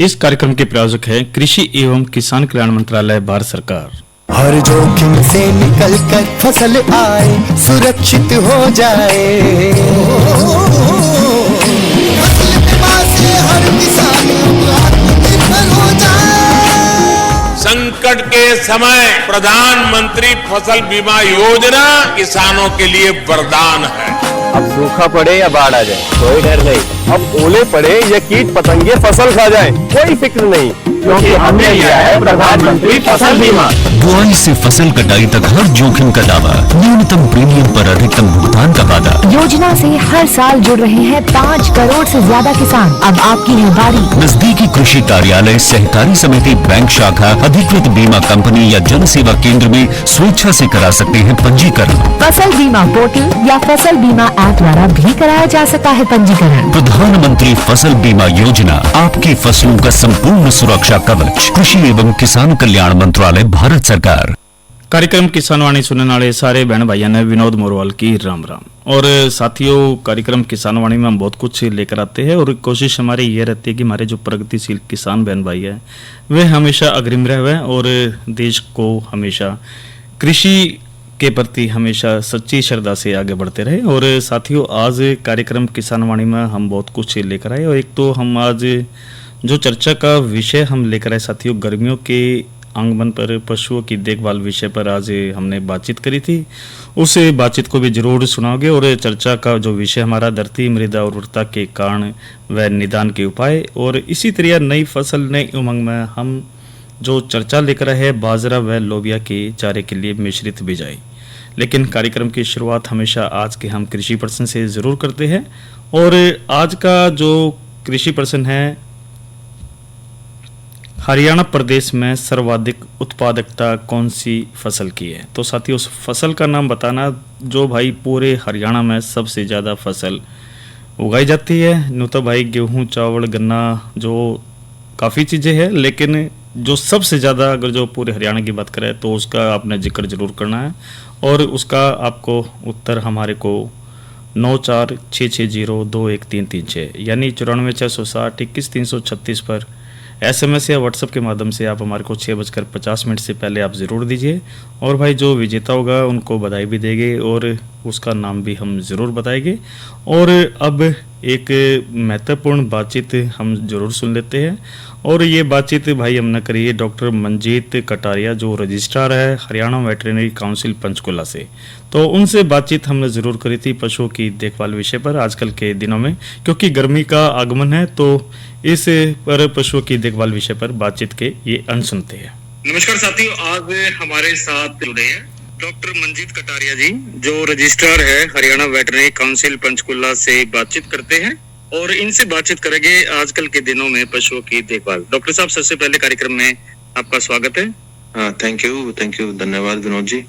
इस कार्यक्रम के प्रायोजक है कृषि एवं किसान कल्याण मंत्रालय, भारत सरकार। हर जोखिम से निकल कर फसल आए, सुरक्षित हो जाए। फसल बीमा से हर किसान आत्मनिर्भर हो जाए। संकट के समय प्रधानमंत्री फसल बीमा योजना किसानों के लिए वरदान है। अब सूखा पड़े या बाढ़ आ जाए कोई डर नहीं, अब ओले पड़े या कीट पतंगे फसल खा जाए कोई फिक्र नहीं, क्योंकि हमने लिया है प्रधानमंत्री फसल बीमा। बुआई से फसल कटाई तक हर जोखिम का दावा, न्यूनतम प्रीमियम पर अधिकतम भुगतान का वादा। योजना से हर साल जुड़ रहे हैं 5 करोड़ से ज्यादा किसान। अब आपकी है बारी। नजदीकी कृषि कार्यालय, सहकारी समिति, बैंक शाखा, अधिकृत बीमा कंपनी या जन सेवा केंद्र में स्वेच्छा से करा सकते हैं पंजीकरण। फसल बीमा पोर्टल या फसल बीमा ऐप द्वारा भी कराया जा सकता है पंजीकरण। प्रधानमंत्री फसल बीमा योजना, आपकी फसलों का संपूर्ण सुरक्षा कवच। कृषि एवं किसान कल्याण मंत्रालय, भारत सरकार। कार्यक्रम किसान वाणी सुनने वाले सारे बहन भाइयों ने विनोद मोरवाल की राम राम। और साथियों, कार्यक्रम किसान वाणी में हम बहुत कुछ लेकर आते हैं और कोशिश हमारी ये रहती है कि हमारे जो प्रगतिशील किसान बहन भाई हैं वे हमेशा अग्रिम रहे और देश को हमेशा कृषि के प्रति हमेशा सच्ची श्रद्धा से आगे बढ़ते रहे। और साथियों, आज कार्यक्रम किसान वाणी में हम बहुत कुछ लेकर आए और एक तो हम आज जो चर्चा का विषय हम लेकर आए साथियों, गर्मियों के आगमन पर पशुओं की देखभाल विषय पर आज हमने बातचीत करी थी। उस बातचीत को भी जरूर सुनाओगे। और चर्चा का जो विषय हमारा धरती मृदा उर्वरता के कारण व निदान के उपाय, और इसी तरह नई फसल नई उमंग में हम जो चर्चा लेकर आए हैं बाजरा व लोबिया के चारे के लिए मिश्रित बिजाई। लेकिन कार्यक्रम की शुरुआत हमेशा आज के हम कृषि प्रश्न से ज़रूर करते हैं। और आज का जो कृषि प्रश्न है, हरियाणा प्रदेश में सर्वाधिक उत्पादकता कौन सी फसल की है? तो साथियों, उस फसल का नाम बताना जो भाई पूरे हरियाणा में सबसे ज़्यादा फसल उगाई जाती है। नो तो भाई गेहूँ, चावल, गन्ना, जो काफ़ी चीज़ें हैं, लेकिन जो सबसे ज़्यादा अगर जो पूरे हरियाणा की बात करें तो उसका आपने जिक्र जरूर करना है। और उसका आपको उत्तर हमारे को 9466021336 यानी 94,660,21,336 पर SMS या व्हाट्सएप के माध्यम से आप हमारे को 6:50 से पहले आप ज़रूर दीजिए। और भाई जो विजेता होगा उनको बधाई भी देंगे और उसका नाम भी हम ज़रूर बताएंगे। और अब एक महत्वपूर्ण बातचीत हम ज़रूर सुन लेते हैं। और ये बातचीत भाई हमने करी है डॉक्टर मंजीत कटारिया, जो रजिस्ट्रार है हरियाणा वेटरनरी काउंसिल पंचकुला से। तो उनसे बातचीत हमने ज़रूर करी थी पशुओं की देखभाल विषय पर आजकल के दिनों में, क्योंकि गर्मी का आगमन है तो इस पर पशुओं की देखभाल विषय पर बातचीत के ये अंश सुनते हैं। नमस्कार साथियों, आज हमारे साथ जुड़े हैं डॉक्टर मंजीत कटारिया जी, जो रजिस्ट्रार है हरियाणा वेटरनरी काउंसिल पंचकुला से बातचीत करते हैं और इनसे बातचीत करेंगे आजकल के दिनों में पशुओं की देखभाल। डॉक्टर साहब, सबसे पहले कार्यक्रम में आपका स्वागत है। थैंक यू, धन्यवाद विनोद जी।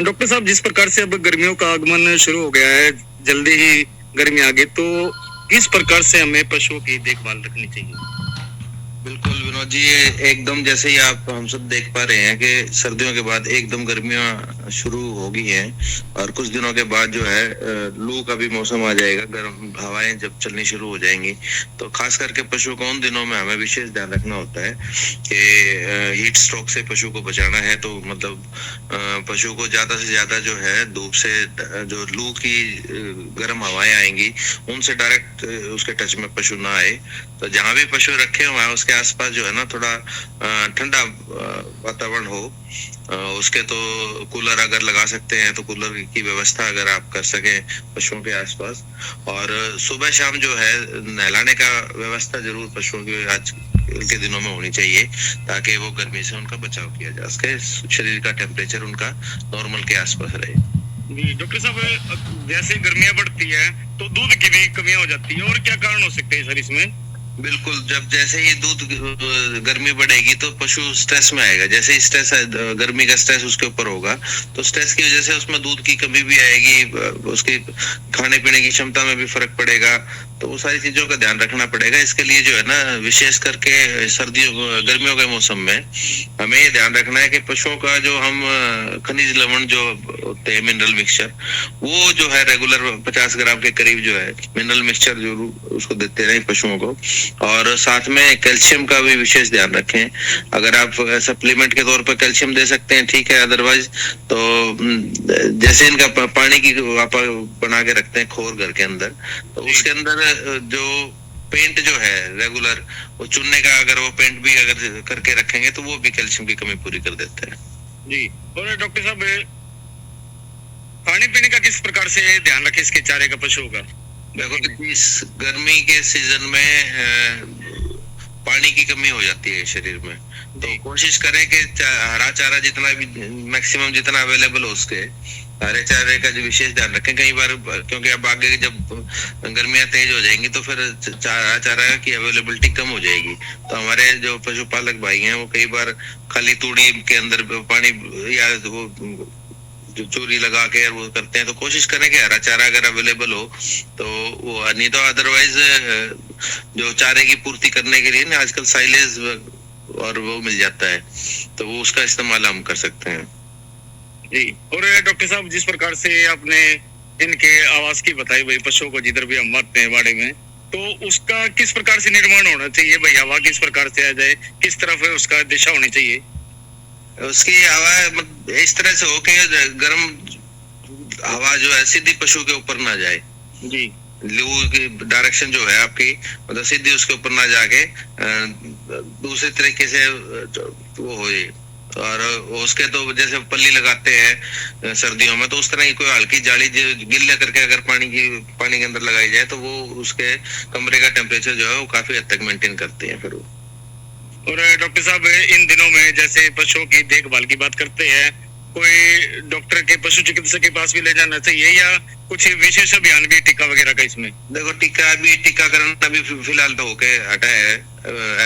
डॉक्टर साहब, जिस प्रकार से अब गर्मियों का आगमन शुरू हो गया है, जल्दी ही गर्मी आ गई, तो किस प्रकार से हमें पशुओं की देखभाल रखनी चाहिए? बिल्कुल विनोद जी, ये एकदम जैसे ही हम सब देख पा रहे हैं कि सर्दियों के बाद एकदम गर्मियां शुरू हो गई हैं और कुछ दिनों के बाद जो है लू का भी मौसम आ जाएगा, गर्म हवाएं जब चलनी शुरू हो जाएंगी, तो खास करके पशु को उन दिनों में हमें विशेष ध्यान रखना होता है कि हीट स्ट्रोक से पशु को बचाना है। तो मतलब पशु को ज्यादा से ज्यादा जो है धूप से जो लू की गर्म हवाएं आएंगी उनसे डायरेक्ट उसके टच में पशु ना आए। तो जहाँ भी पशु रखे हुए हैं उसके आसपास जो है ना थोड़ा ठंडा वातावरण हो, उसके तो कूलर अगर लगा सकते हैं तो कूलर की व्यवस्था अगर आप कर सकें पशुओं के आसपास। और सुबह शाम जो है नहलाने का व्यवस्था जरूर पशुओं की आज के दिनों में होनी चाहिए, ताकि वो गर्मी से उनका बचाव किया जा सके, शरीर का टेम्परेचर उनका नॉर्मल के आसपास रहे। डॉक्टर साहब, जैसे गर्मियां बढ़ती है तो दूध की भी कमियां हो जाती है, और क्या कारण हो सकते हैं सर इसमें? बिल्कुल, जब जैसे ही दूध गर्मी बढ़ेगी तो पशु स्ट्रेस में आएगा। जैसे ही स्ट्रेस गर्मी का स्ट्रेस उसके ऊपर होगा तो स्ट्रेस की वजह से उसमें दूध की कमी भी आएगी, उसकी खाने पीने की क्षमता में भी फर्क पड़ेगा। तो वो सारी चीजों का ध्यान रखना पड़ेगा। इसके लिए जो है ना, विशेष करके गर्मियों के मौसम में हमें ये ध्यान रखना है कि पशुओं का जो हम खनिज लवण जो होते हैं मिनरल मिक्सचर, वो जो है रेगुलर 50 ग्राम के करीब जो है मिनरल मिक्सचर जरूर उसको देते रहे पशुओं को। और साथ में कैल्शियम का भी विशेष ध्यान रखें। अगर आप सप्लीमेंट के तौर पर कैल्शियम दे सकते हैं ठीक है, अदरवाइज तो जैसे इनका पानी की आप बना के रखते हैं खोर घर के अंदर, तो उसके अंदर जो पेंट जो है रेगुलर वो चुनने का, अगर वो पेंट भी अगर करके रखेंगे तो वो भी कैल्शियम की कमी पूरी कर देते हैं जी। और डॉक्टर साहब खाने पीने का किस प्रकार से ध्यान रखें इसके चारे का पशुओं का? देखो इस गर्मी के सीजन में पानी की कमी हो जाती है शरीर में, तो कोशिश करें कि हरा चारा जितना भी मैक्सिमम जितना अवेलेबल हो उसके हरे चारे का जो विशेष ध्यान रखें। कई बार क्योंकि अब आगे जब गर्मियां तेज हो जाएंगी तो फिर हरा चारा की अवेलेबिलिटी कम हो जाएगी, तो हमारे जो पशुपालक भाई हैं वो कई बार खाली तूड़ी के अंदर पानी या वो जो चोरी लगा के वो करते हैं, तो कोशिश करें कि हरा चारा अगर अवेलेबल हो तो वो, नहीं तो अदरवाइज जो चारे की पूर्ति करने के लिए ना आजकल साइलेज और वो मिल जाता है, तो वो उसका इस्तेमाल हम कर सकते हैं जी। और डॉक्टर साहब जिस प्रकार से आपने इनके आवास की बताई भाई पशुओं को जिधर भी हम आते हैं बाड़े में, तो उसका किस प्रकार से निर्माण होना चाहिए भाई? हवा किस प्रकार से आ जाए, किस तरफ उसका दिशा होनी चाहिए? उसकी हवा इस तरह से हो कि गर्म हवा जो है सीधी पशु के ऊपर ना जाए जी। लू की डायरेक्शन जो है आपकी मतलब सीधी उसके ऊपर ना जाके दूसरे तरीके से वो हो जाए। और उसके तो जैसे पल्ली लगाते हैं सर्दियों में, तो उस तरह की कोई हल्की जाली गिल्ले करके अगर पानी के अंदर लगाई जाए तो वो उसके कमरे का टेम्परेचर जो है वो काफी हद तक मेंटेन करते हैं फिर वो। और डॉक्टर साहब इन दिनों में जैसे पशुओं की देखभाल की बात करते हैं, कोई डॉक्टर के पशु चिकित्सक के पास भी ले जाना चाहिए या कुछ विशेष अभियान भी टीका वगैरह का इसमें? देखो टीकाकरण अभी फिलहाल तो होके हटा है,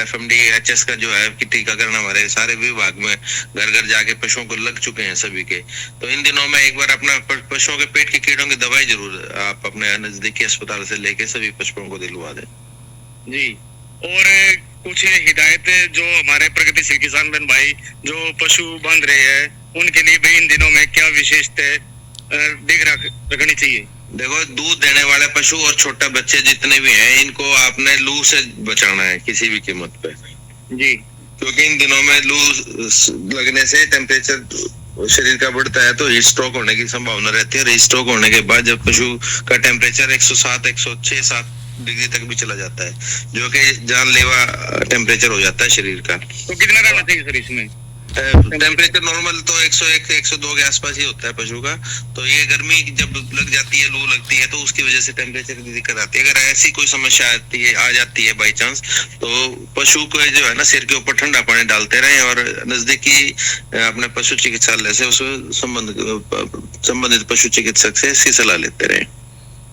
FMD HS का जो है कि टीकाकरण हमारे सारे विभाग में घर घर जाके पशुओं को लग चुके हैं सभी के। तो इन दिनों में एक बार अपना पशुओं के पेट के कीड़ों की दवाई जरूर आप अपने नजदीकी अस्पताल से लेके सभी पशुओं को दिलवा दें जी। और कुछ हिदायत जो हमारे प्रगतिशील किसान बहन भाई जो पशु बांध रहे हैं उनके लिए भी इन दिनों में क्या विशेष देख रखनी चाहिए? देखो दूध देने वाले पशु और छोटे बच्चे जितने भी हैं इनको आपने लू से बचाना है किसी भी कीमत पे जी, क्योंकि इन दिनों में लू लगने से टेम्परेचर शरीर का बढ़ता है तो हीट स्ट्रोक होने की संभावना रहती है। हीट स्ट्रोक होने के बाद जब पशु का टेम्परेचर 107, 106-107 डिग्री तक भी चला जाता है जो कि जानलेवा टेम्परेचर हो जाता है शरीर का। तो कितना रहना चाहिए सर इसमें? टेम्परेचर नॉर्मल तो 101 102 के आसपास ही होता है पशु का। तो ये गर्मी जब लग जाती है, लू लगती है, तो उसकी वजह से टेम्परेचर की दिक्कत आती है। अगर ऐसी कोई समस्या आ जाती है बाई चांस, तो पशु को जो है ना सिर के ऊपर ठंडा पानी डालते रहें और नजदीकी अपने पशु चिकित्सालय से उस संबंधित पशु चिकित्सक से इसकी सलाह लेते रहें।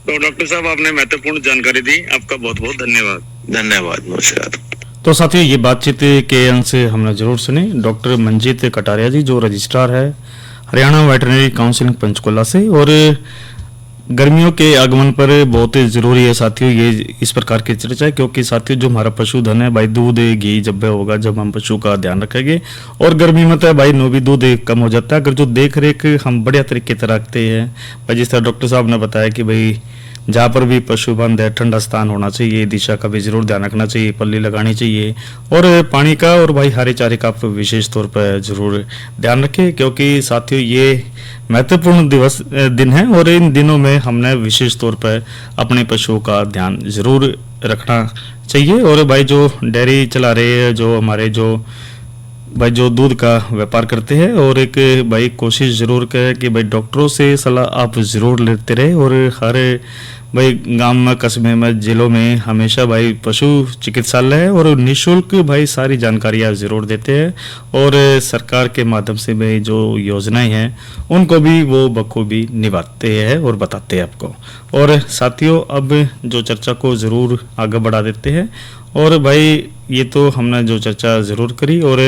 तो डॉक्टर साहब आपने महत्वपूर्ण जानकारी दी, आपका बहुत बहुत धन्यवाद। धन्यवाद, नमस्कार। तो साथियों ये बातचीत के अंश हमने जरूर सुनी डॉक्टर मंजीत कटारिया जी जो रजिस्ट्रार है हरियाणा वेटरनरी काउंसिल पंचकुला से। और गर्मियों के आगमन पर बहुत ज़रूरी है साथियों ये इस प्रकार की चर्चा है, क्योंकि साथियों जो हमारा पशुधन है भाई दूध घी जब होगा जब हम पशु का ध्यान रखेंगे। और गर्मी में तो भाई नो भी दूध कम हो जाता है अगर जो देख रेख हम बढ़िया तरीके से रखते हैं। भाई जिस तरह डॉक्टर साहब ने बताया कि भाई जहाँ पर भी पशु बंद है ठंडा स्थान होना चाहिए, दिशा का भी जरूर ध्यान रखना चाहिए, पल्ली लगानी चाहिए और पानी का और भाई हरे चारे का आप विशेष तौर पर जरूर ध्यान रखें, क्योंकि साथियों ये महत्वपूर्ण दिन है और इन दिनों में हमने विशेष तौर पर अपने पशुओं का ध्यान जरूर रखना चाहिए। और भाई जो डेयरी चला रहे हैं जो हमारे जो भाई जो दूध का व्यापार करते हैं और एक भाई कोशिश जरूर करें कि भाई डॉक्टरों से सलाह आप ज़रूर लेते रहे और हर भाई गांव में कस्बे में जिलों में हमेशा भाई पशु चिकित्सालय है और निःशुल्क भाई सारी जानकारियाँ ज़रूर देते हैं और सरकार के माध्यम से भाई जो योजनाएं हैं उनको भी वो बखूबी निभाते हैं और बताते हैं आपको। और साथियों अब जो चर्चा को ज़रूर आगे बढ़ा देते हैं और भाई ये तो हमने जो चर्चा ज़रूर करी और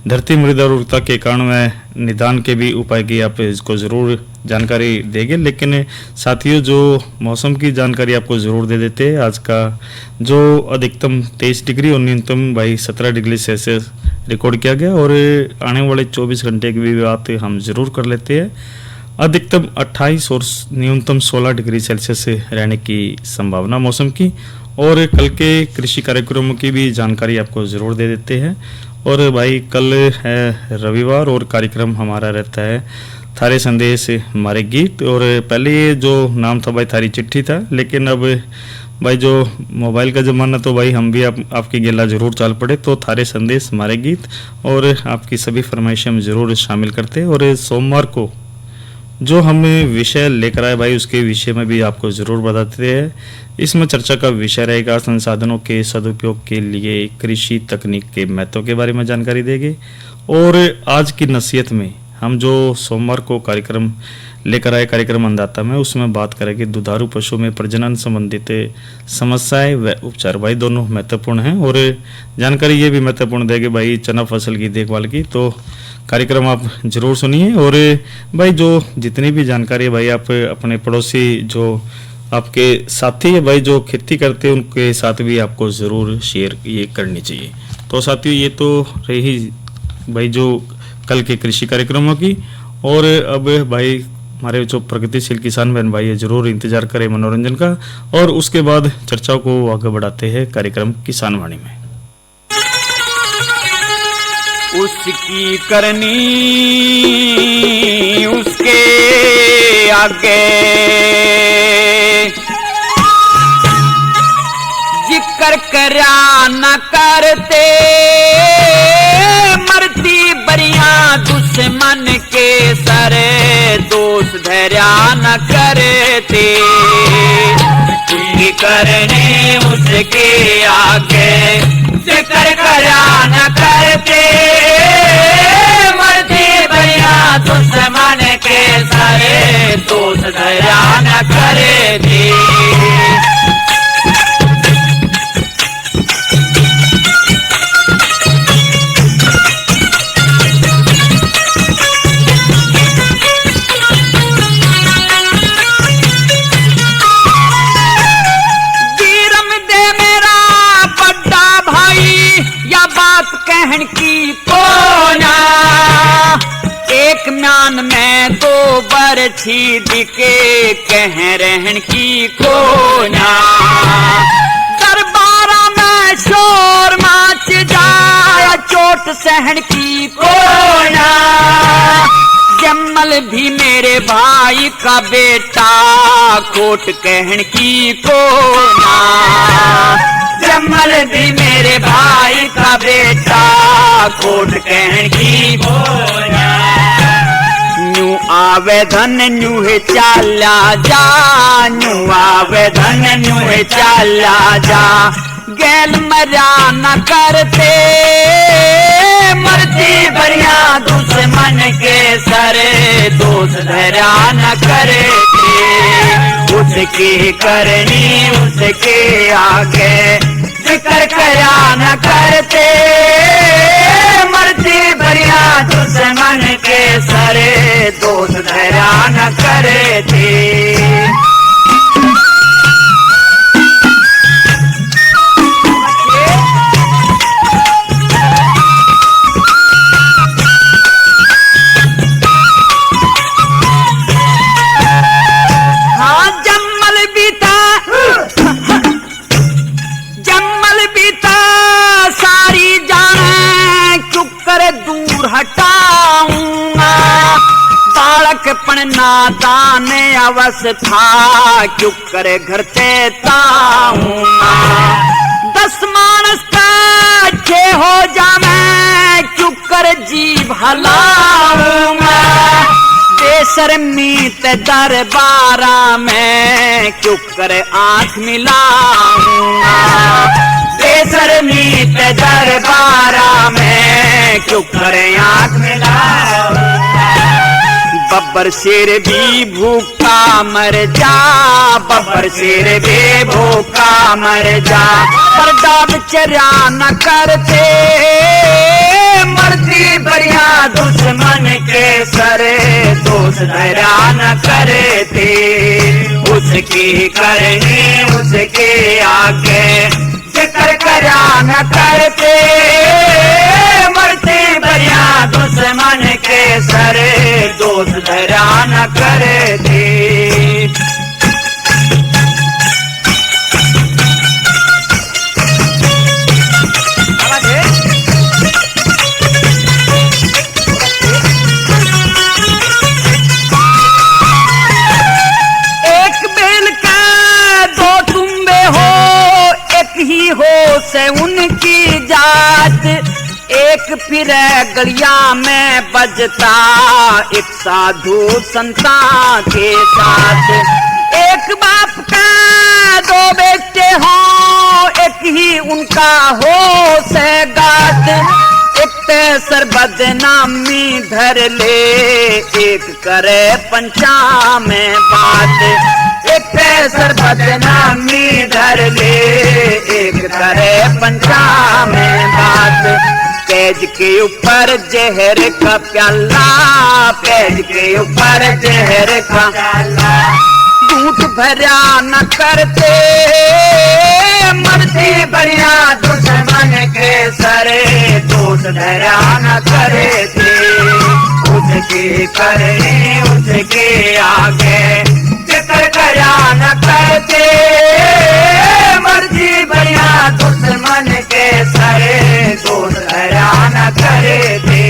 धरती मृदा उर्वरता के कारण में निदान के भी उपाय की आप इसको ज़रूर जानकारी देंगे, लेकिन साथियों जो मौसम की जानकारी आपको ज़रूर दे देते हैं। आज का जो अधिकतम 23 डिग्री और न्यूनतम भाई 17 डिग्री सेल्सियस रिकॉर्ड किया गया और आने वाले 24 घंटे की भी बात हम ज़रूर कर लेते हैं। अधिकतम 28 और न्यूनतम 16 डिग्री सेल्सियस रहने की संभावना मौसम की। और कल के कृषि कार्यक्रमों की भी जानकारी आपको ज़रूर दे देते हैं। और भाई कल है रविवार और कार्यक्रम हमारा रहता है थारे संदेश हमारे गीत। और पहले ये जो नाम था भाई थारी चिट्ठी था, लेकिन अब भाई जो मोबाइल का ज़माना तो भाई हम भी आपकी गिला ज़रूर चाल पड़े, तो थारे संदेश हमारे गीत और आपकी सभी फरमाइशें हम ज़रूर शामिल करते हैं। और सोमवार को जो हम विषय लेकर आए भाई उसके विषय में भी आपको ज़रूर बताते हैं। इसमें चर्चा का विषय रहेगा संसाधनों के सदुपयोग के लिए कृषि तकनीक के महत्व के बारे में जानकारी देंगे। और आज की नसीहत में हम जो सोमवार को कार्यक्रम लेकर आए कार्यक्रम अन्नदाता में, उसमें बात करेंगे दुधारू पशु में प्रजनन संबंधित समस्याएं व उपचार। भाई दोनों महत्वपूर्ण हैं और जानकारी ये भी महत्वपूर्ण देंगे भाई चना फसल की देखभाल की। तो कार्यक्रम आप जरूर सुनिए। और भाई जो जितनी भी जानकारी है भाई आप अपने पड़ोसी जो आपके साथी है भाई जो खेती करते हैं उनके साथ भी आपको ज़रूर शेयर ये करनी चाहिए। तो साथियों ये तो रही भाई जो कल के कृषि कार्यक्रमों की। और अब भाई हमारे जो प्रगतिशील किसान बहन भाई है ज़रूर इंतजार करें मनोरंजन का, और उसके बाद चर्चाओं को आगे बढ़ाते हैं कार्यक्रम किसान वाणी में। उसकी करनी उसके आगे जिक्र करा न करते, मरती बरिया दुश्मन के सरे दोष धैर्या न करते। उसकी करनी उसके आगे जिक्र करा न करते, मरती बरिया दुश्मन के सारे दोष धैर्या न करते। कहन की कोना एक म्यान में दो बरछी दिके कह रहन की कोना। दरबारा में शोर माच जाया चोट सहन की कोना। जम्मल भी मेरे भाई का बेटा कोट कहन की कोना। जम्मल भी मेरे भाई का बेटा कोट कहन की बोला। न्यू आवेदन न्यू है चाला जा, न्यू आवेदन न्यू है चाला जा। गैल मरा न करते, मरती बरिया दुश्मन के सरे दोष धैर्या न करते। उसकी करनी उसके आगे जिक्र करा न करते, मरती बरिया दुश्मन के सरे दोष धैर्या न करते। हटाऊंगा बालक पण नादान अवस्था क्यों करे घर ते ताऊंगा। 10 मानस का छे हो जावे क्यों कर जीव हलाऊंगा। बेशर्मी ते दरबारा में क्यों करे आंख मिलाऊंगा। बेशर्मी ते दरबारा में क्यों करे आंख मिलाऊंगा। बब्बर शेर भी भूखा मर जा, बब्बर शेर भी भूखा मर जा। पर डाब चरा न करते, मरती बरिया दुश्मन के सरे दोष धैर्या न करते। उसकी करनी उसके आगे जिक्र करा न करते, मरती बरिया दुश्मन के सरे दोष धैर्या न करते। हो से उनकी जात, एक फिर गलिया में बजता एक साधु संता के साथ। एक बाप का दो बेटे हो, एक ही उनका हो से गात, एक तेसर बदनामी धर ले, एक करे पंचा में बात। एक तेसर बदनामी धर ले, एक करे पंचा में बात। पेज के ऊपर जहर का प्याला, पेज के ऊपर जहर का प्याला, झूठ भरा न करते, मरते बढ़िया दुश्मन के सरे, दोष धरा न करे थे। उसके करने उसके आगे जिक्र करा न करते, मर्जी बढ़िया दुश्मन के सरे, दोष धरा न करे थे।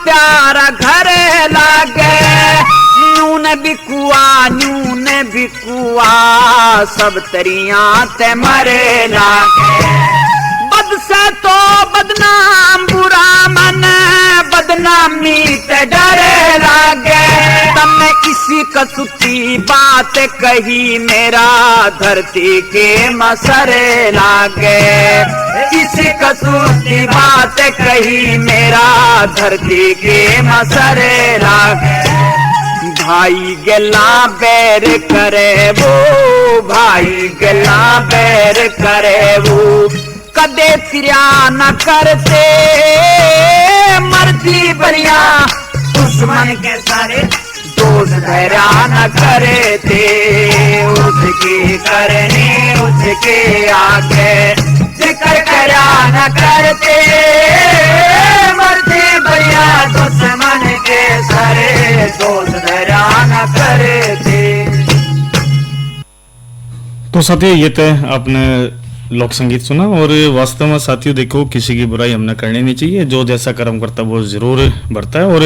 प्यारा घर लागे, नून बिकुआ नून बिकुआ, सब तरिया ते मरे लागे। बद से तो बदनाम बुरा मन, बदनामी ते डरे लागे। तमने इसी कसूती बात कही, मेरा धरती के मसरे लागे। इसी कसूती बात कही, मेरा धरती के मसरे लागे। भाई गला बैर करे वो, भाई गला बैर करे वो, कदे फिरा न करते, मरती बढ़िया दुश्मन के सारे, दोष धरा न करे थे। उसके करने उसके आगे जिक्र करा न करते, मरते बढ़िया दुश्मन के सारे, दोष धरा न करे थे। तो साथियों ये तो आपने लोक संगीत सुना, और वास्तव में साथियों देखो किसी की बुराई हमने करनी नहीं चाहिए। जो जैसा कर्म करता वो जरूर बढ़ता है, और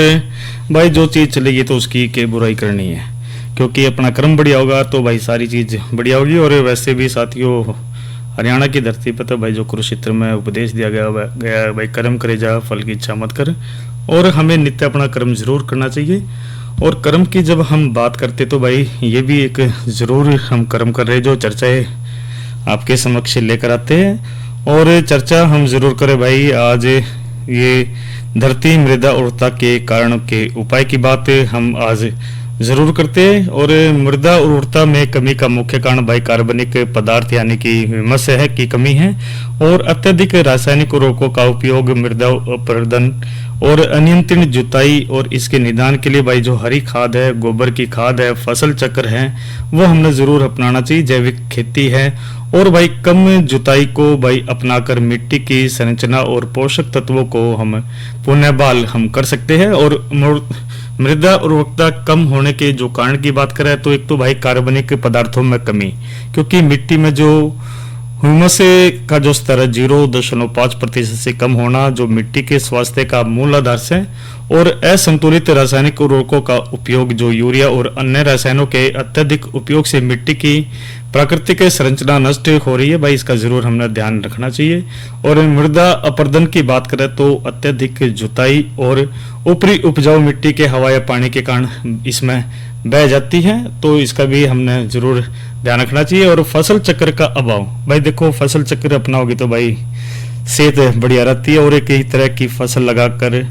भाई जो चीज़ चलेगी तो उसकी के बुराई करनी है, क्योंकि अपना कर्म बढ़िया होगा तो भाई सारी चीज़ बढ़िया होगी। और वैसे भी साथियों हरियाणा की धरती पर तो भाई जो कुरुक्षेत्र में उपदेश दिया गया भाई कर्म करे जा फल की इच्छा मत कर, और हमें नित्य अपना कर्म जरूर करना चाहिए। और कर्म की जब हम बात करते तो भाई ये भी एक ज़रूर हम कर्म कर रहे जो चर्चाएँ आपके समक्ष लेकर आते हैं, और चर्चा हम जरूर करें भाई। आज ये धरती मृदा उर्वरता के कारण के उपाय की बात हम आज जरूर करते हैं। और मृदा उर्वरता में कमी का मुख्य कारण भाई कार्बनिक पदार्थ यानी कि ह्यूमस है की कमी है, और अत्यधिक रासायनिक उर्वरकों का उपयोग, मृदा अपरदन और अनियंत्रित जुताई, और इसके निदान के लिए भाई जो हरी खाद है, गोबर की खाद है, फसल चक्र है, वो हमने जरूर अपनाना चाहिए। जैविक खेती है, और भाई कम जुताई को भाई अपनाकर मिट्टी की संरचना और पोषक तत्वों को हम पुनः बहाल हम कर सकते हैं। और मृदा उर्वरकता कम होने के जो कारण की बात करें तो एक तो भाई कार्बनिक पदार्थों में कमी, क्योंकि मिट्टी में जो ह्यूमस का जो स्तर है 0.5% से कम होना, जो मिट्टी के स्वास्थ्य का मूल आधार है। और असंतुलित रासायनिक उर्वरकों का उपयोग, जो यूरिया और अन्य रसायनों के अत्यधिक उपयोग से मिट्टी की प्राकृतिक संरचना नष्ट हो रही है भाई, इसका जरूर हमने ध्यान रखना चाहिए। और मृदा अपरदन की बात करें तो अत्यधिक जुताई और ऊपरी उपजाऊ मिट्टी के हवा या पानी के कारण इसमें बह जाती है, तो इसका भी हमने जरूर ध्यान रखना चाहिए। और फसल चक्र का अभाव, भाई देखो फसल चक्र अपनाओगे तो भाई सेहत बढ़िया रहती है, और एक ही तरह की फसल लगाकर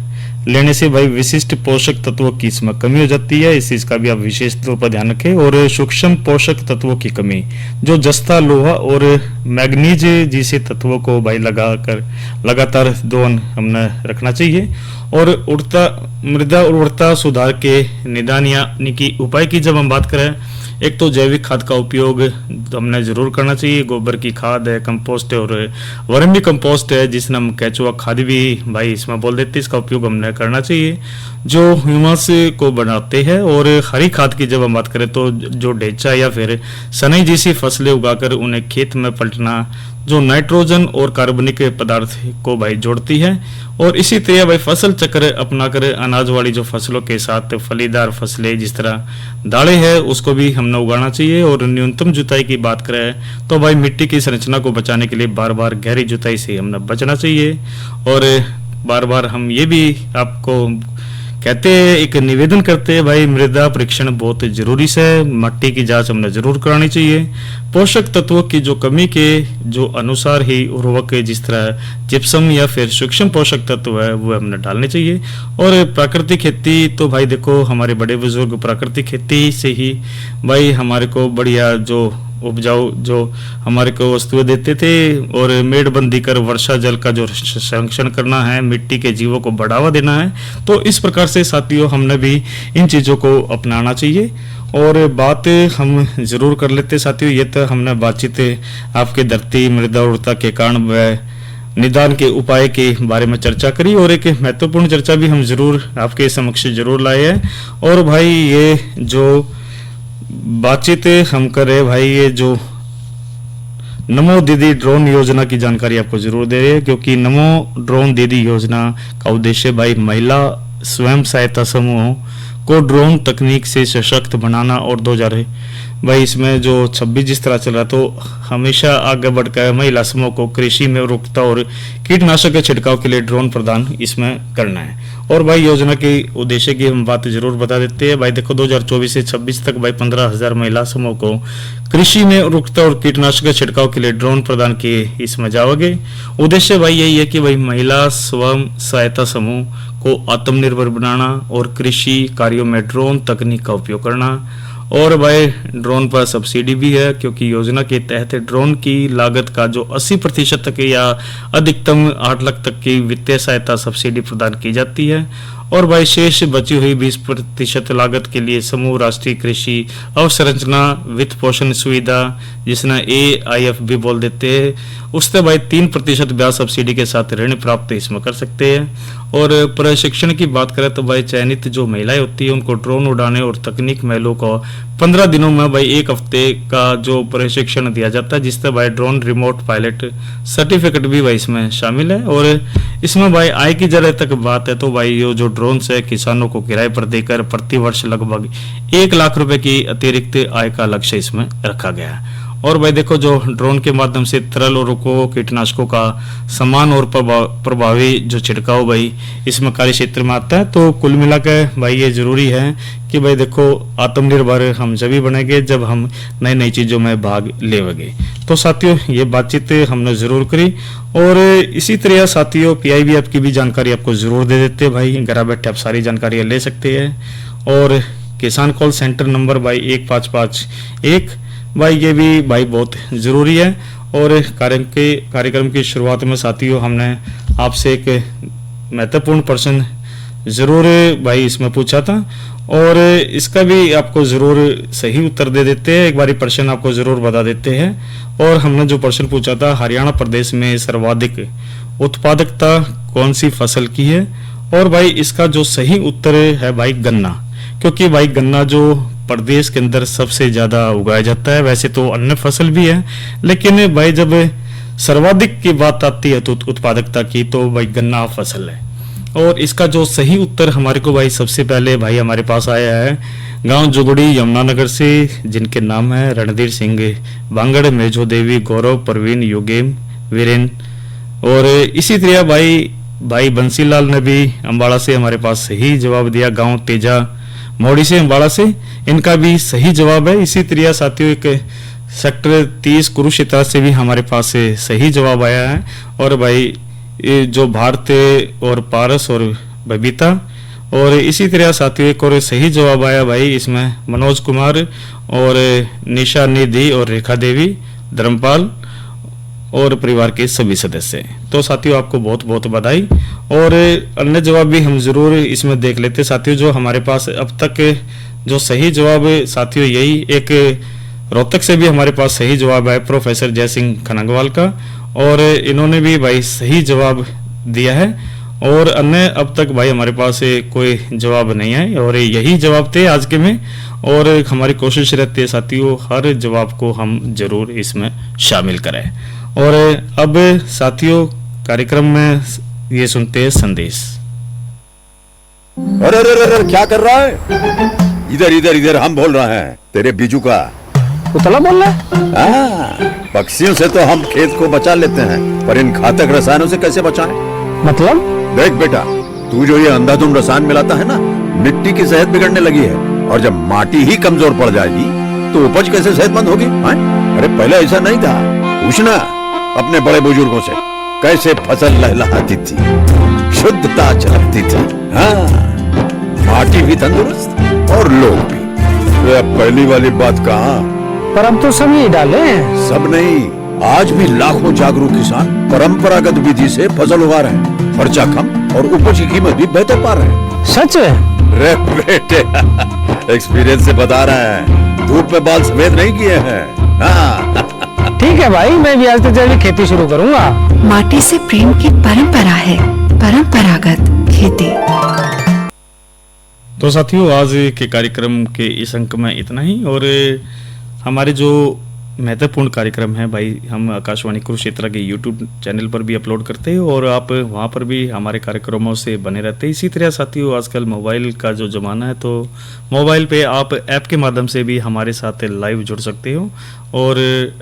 लेने से भाई विशिष्ट पोषक तत्वों की इसमें कमी हो जाती है, इस चीज का भी आप विशेष तौर पर ध्यान रखें। और सूक्ष्म पोषक तत्वों की कमी, जो जस्ता, लोहा और मैग्नीज जैसे तत्वों को भाई लगातार दोहन हमने रखना चाहिए। और मृदा उर्वरता सुधार के निदान यानी कि उपाय की जब हम बात करें एक तो जैविक खाद का उपयोग हमने जरूर करना चाहिए, गोबर की खाद है, कंपोस्ट है और वर्मी कंपोस्ट है जिसने हम केचुआ खाद भी भाई इसमें बोल देते हैं, इसका उपयोग हमने करना चाहिए जो ह्यूमस को बनाते हैं। और हरी खाद की जब हम बात करें तो जो ढेंचा या फिर सनई जैसी फसलें उगाकर उन्हें खेत में पलटना जो नाइट्रोजन और कार्बनिक पदार्थ को भाई जोड़ती है। और इसी तरह भाई फसल चक्र अपनाकर अनाज वाली जो फसलों के साथ फलीदार फसलें जिस तरह दालें हैं उसको भी हमने उगाना चाहिए। और न्यूनतम जुताई की बात करें तो भाई मिट्टी की संरचना को बचाने के लिए बार बार गहरी जुताई से हमने बचना चाहिए। और बार बार हम ये भी आपको कहते हैं, एक निवेदन करते हैं भाई मृदा परीक्षण बहुत जरूरी से, मिट्टी की जांच हमने जरूर करानी चाहिए। पोषक तत्वों की जो कमी के जो अनुसार ही उर्वरक जिस तरह जिप्सम या फिर सूक्ष्म पोषक तत्व है वो हमने डालने चाहिए। और प्राकृतिक खेती तो भाई देखो हमारे बड़े बुजुर्ग प्राकृतिक खेती से ही भाई हमारे को बढ़िया जो उपजाऊ जो हमारे को वस्तुएं देते थे। और मेड़बंदी कर वर्षा जल का जो संरक्षण करना है, मिट्टी के जीवों को बढ़ावा देना है, तो इस प्रकार से साथियों हमने भी इन चीज़ों को अपनाना चाहिए। और बात हम जरूर कर लेते साथियों, ये तो हमने बातचीत आपके धरती मृदा उर्वरता के कारण व निदान के उपाय के बारे में चर्चा करी और एक महत्वपूर्ण चर्चा भी हम जरूर आपके समक्ष जरूर लाए हैं। और भाई ये जो बातचीत हम कर रहे भाई, ये जो नमो दीदी ड्रोन योजना की जानकारी आपको जरूर दे रहे हैं, क्योंकि नमो ड्रोन दीदी योजना का उद्देश्य भाई महिला स्वयं सहायता समूहों को ड्रोन तकनीक से सशक्त बनाना। और 2000 भाई इसमें जो 26 जिस तरह चल रहा तो हमेशा आगे बढ़कर महिला समूह को कृषि में उर्वरकता और कीटनाशक के छिड़काव के लिए ड्रोन प्रदान इसमें करना है। और भाई योजना के उद्देश्य की हम बात जरूर बता देते हैं। भाई देखो 2024 से 26 तक भाई 15,000 महिला समूह को कृषि में उर्वरकता और कीटनाशक के छिड़काव के लिए ड्रोन प्रदान किए इसमें जाओगे। उद्देश्य भाई यही है कि भाई महिला स्वयं सहायता समूह को आत्मनिर्भर बनाना और कृषि कार्यों में ड्रोन तकनीक का उपयोग करना। और भाई ड्रोन पर सब्सिडी भी है, क्योंकि योजना के तहत ड्रोन की लागत का जो 80% तक या अधिकतम 8 लाख तक की वित्तीय सहायता सब्सिडी प्रदान की जाती है। और भाई शेष बची हुई 20% लागत के लिए समूह राष्ट्रीय कृषि अवसंरचना वित्त पोषण सुविधा जिसने AIF भी बोल देते हैं, उससे भाई 3% ब्याज सब्सिडी के साथ ऋण प्राप्त इसमें कर सकते हैं। और प्रशिक्षण की बात करें तो भाई चयनित जो महिलाएं होती है उनको ड्रोन उड़ाने और तकनीक महलों को 15 दिनों में भाई 1 हफ्ते का जो प्रशिक्षण दिया जाता है, जिससे भाई ड्रोन रिमोट पायलट सर्टिफिकेट भी भाई इसमें शामिल है। और इसमें भाई आय की जरा तक बात है तो भाई ये जो ड्रोन से किसानों को किराए पर देकर प्रति वर्ष लगभग 1 लाख रुपए की अतिरिक्त आय का लक्ष्य इसमें रखा गया है। और भाई देखो जो ड्रोन के माध्यम से तरल उर्वरकों कीटनाशकों का समान और प्रभावी जो छिड़काव भाई इसमें कार्य क्षेत्र में आता है। तो कुल मिलाकर भाई ये जरूरी है कि भाई देखो आत्मनिर्भर हम जब भी बनेंगे जब हम नई नई चीजों में भाग लेंगे। तो साथियों ये बातचीत हमने जरूर करी। और इसी तरह साथियों PIBF की भी जानकारी आपको जरूर दे देते हैं भाई, घर बैठे आप सारी जानकारी ले सकते हैं। और किसान कॉल सेंटर नंबर भाई 1551 भाई ये भी भाई बहुत ज़रूरी है। और कार्यक्रम की शुरुआत में साथियों हमने आपसे एक महत्वपूर्ण प्रश्न ज़रूर भाई इसमें पूछा था और इसका भी आपको ज़रूर सही उत्तर दे देते हैं। एक बारी प्रश्न आपको ज़रूर बता देते हैं। और हमने जो प्रश्न पूछा था, हरियाणा प्रदेश में सर्वाधिक उत्पादकता कौन सी फसल की है? और भाई इसका जो सही उत्तर है भाई गन्ना, क्योंकि भाई गन्ना जो प्रदेश के अंदर सबसे ज्यादा उगाया जाता है। वैसे तो अन्य फसल भी है, लेकिन भाई जब सर्वाधिक की बात आती है तो उत्पादकता की, तो भाई गन्ना फसल है। और इसका जो सही उत्तर हमारे को भाई सबसे पहले भाई हमारे पास आया है गांव जुगड़ी यमुनानगर से, जिनके नाम है रणधीर सिंह बांगड़, मेजो देवी, गौरव, प्रवीण, योगेम, वीरेन। और इसी तरह भाई बंसीलाल ने भी अम्बाड़ा से हमारे पास सही जवाब दिया। गांव तेजा मोड़ी से अम्बाड़ा से, इनका भी सही जवाब है। इसी तरह साथियों एक सेक्टर 30 कुरुक्षेत्र से भी हमारे पास सही जवाब आया है। और भाई जो भारत और पारस और बबीता, और इसी तरह साथियों एक और सही जवाब आया भाई इसमें मनोज कुमार और निशा निधि और रेखा देवी, धर्मपाल और परिवार के सभी सदस्य। तो साथियों आपको बहुत बहुत बधाई। और अन्य जवाब भी हम जरूर इसमें देख लेते साथियों, जो हमारे पास अब तक जो सही जवाब साथियों यही एक रोहतक से भी हमारे पास सही जवाब है प्रोफेसर जय सिंह खनगवाल का, और इन्होंने भी भाई सही जवाब दिया है, और अन्य अब तक भाई हमारे पास कोई जवाब नहीं है, और यही जवाब थे आज के में। और हमारी कोशिश रहती है साथियों हर जवाब को हम जरूर इसमें शामिल करें। और अब साथियों कार्यक्रम में ये सुनते हैं संदेश। अरे अरे अरे क्या कर रहा है? इधर इधर इधर हम बोल रहे हैं तेरे बीजू का। उतला बोल रहा है? हाँ, पक्षियों से तो हम खेत को बचा लेते हैं, पर इन घातक रसायनों से कैसे बचाएं? मतलब? देख बेटा, तू जो ये अंधाधुंध रसायन मिलाता है ना, मिट्टी की सेहत बिगड़ने लगी है, और जब माटी ही कमजोर पड़ जाएगी तो उपज कैसे सेहतमंद होगी? अरे पहले ऐसा नहीं था, पूछना अपने बड़े बुजुर्गों से, कैसे फसल लहलहाती थी, शुद्धता झलकती थी। हाँ, माटी भी तंदुरुस्त और लोग भी। तो अब पहली वाली बात कहाँ? पर अब तो सब यही डाले हैं। सब नहीं, आज भी लाखों जागरूक किसान परंपरागत विधि से फसल उगा रहे हैं, खर्चा कम और उपज की कीमत भी बेहतर पा रहे हैं। सच है? रे बेटे, एक्सपीरियंस से बता रहे हैं, धूप में बाल सफेद नहीं किए हैं। हाँ। ठीक है भाई, मैं भी आज से जल्दी खेती शुरू करूंगा। माटी से प्रेम की परंपरा है, परंपरागत खेती। तो साथियों आज के कार्यक्रम के इस अंक में इतना ही, और हमारे जो महत्वपूर्ण कार्यक्रम है भाई हम आकाशवाणी कुरुक्षेत्र के YouTube चैनल पर भी अपलोड करते हैं, और आप वहां पर भी हमारे कार्यक्रमों से बने रहते हैं। इसी तरह साथियों आजकल मोबाइल का जो ज़माना है, तो मोबाइल पे आप ऐप के माध्यम से भी हमारे साथ लाइव जुड़ सकते हो, और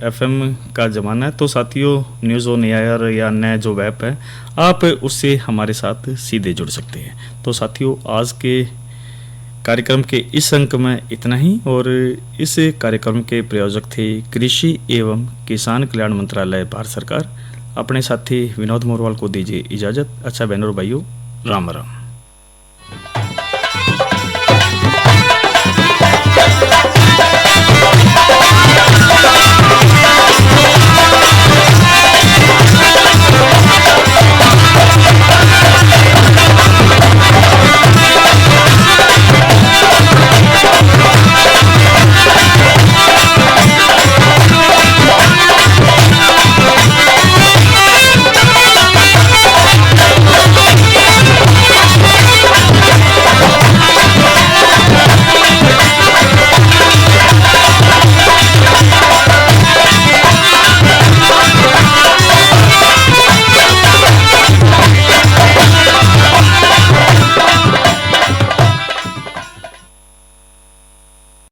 FM का ज़माना है, तो साथियों न्यूज़ ऑन एयर या अन्य जो वेब है आप उससे हमारे साथ सीधे जुड़ सकते हैं। तो साथियों आज के कार्यक्रम के इस अंक में इतना ही, और इस कार्यक्रम के प्रायोजक थे कृषि एवं किसान कल्याण मंत्रालय भारत सरकार। अपने साथी विनोद मोरवाल को दीजिए इजाजत। अच्छा बहनों और भाइयों, राम राम।